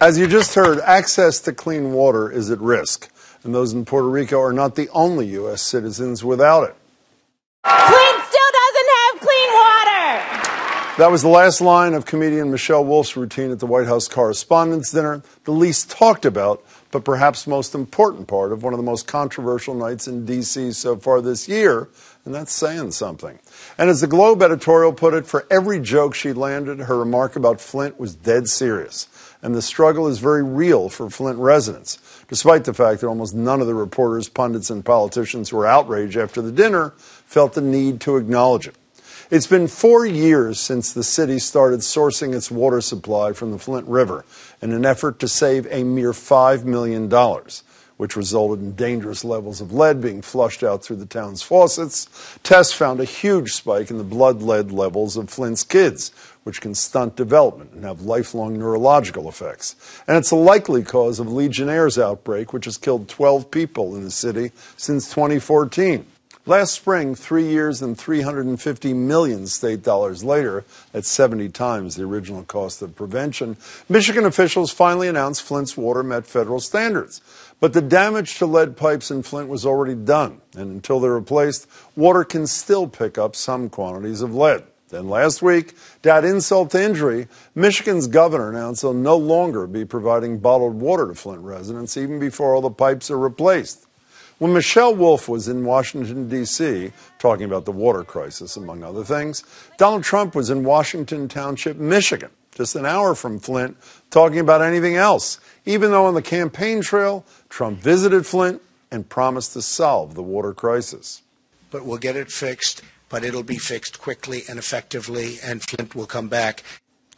As you just heard, access to clean water is at risk, and those in Puerto Rico are not the only U.S. citizens without it. Flint still doesn't have clean water. That was the last line of comedian Michelle Wolf's routine at the White House Correspondents' Dinner, the least talked about, but perhaps most important part of one of the most controversial nights in D.C. so far this year, and that's saying something. And as the Globe editorial put it, for every joke she landed, her remark about Flint was dead serious. And the struggle is very real for Flint residents, despite the fact that almost none of the reporters, pundits, and politicians who were outraged after the dinner felt the need to acknowledge it. It's been 4 years since the city started sourcing its water supply from the Flint River in an effort to save a mere $5 million, which resulted in dangerous levels of lead being flushed out through the town's faucets. Tests found a huge spike in the blood lead levels of Flint's kids, which can stunt development and have lifelong neurological effects. And it's a likely cause of Legionnaire's outbreak, which has killed 12 people in the city since 2014. Last spring, 3 years and $350 million state dollars later, at 70 times the original cost of prevention, Michigan officials finally announced Flint's water met federal standards. But the damage to lead pipes in Flint was already done, and until they're replaced, water can still pick up some quantities of lead. Then last week, to add insult to injury, Michigan's governor announced they'll no longer be providing bottled water to Flint residents even before all the pipes are replaced. When Michelle Wolf was in Washington, D.C., talking about the water crisis, among other things, Donald Trump was in Washington Township, Michigan, just an hour from Flint, talking about anything else, even though on the campaign trail, Trump visited Flint and promised to solve the water crisis. But we'll get it fixed, but it'll be fixed quickly and effectively, and Flint will come back.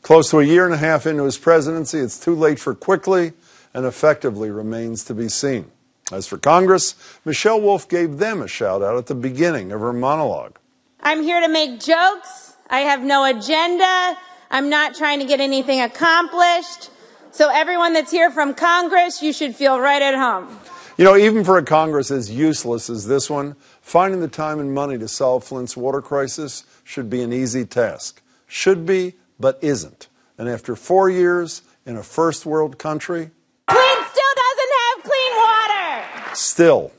Close to a year and a half into his presidency, it's too late for quickly and effectively remains to be seen. As for Congress, Michelle Wolf gave them a shout-out at the beginning of her monologue. I'm here to make jokes. I have no agenda. I'm not trying to get anything accomplished. So everyone that's here from Congress, you should feel right at home. You know, even for a Congress as useless as this one, finding the time and money to solve Flint's water crisis should be an easy task. Should be, but isn't. And after 4 years in a first world country, Flint still doesn't have clean water. still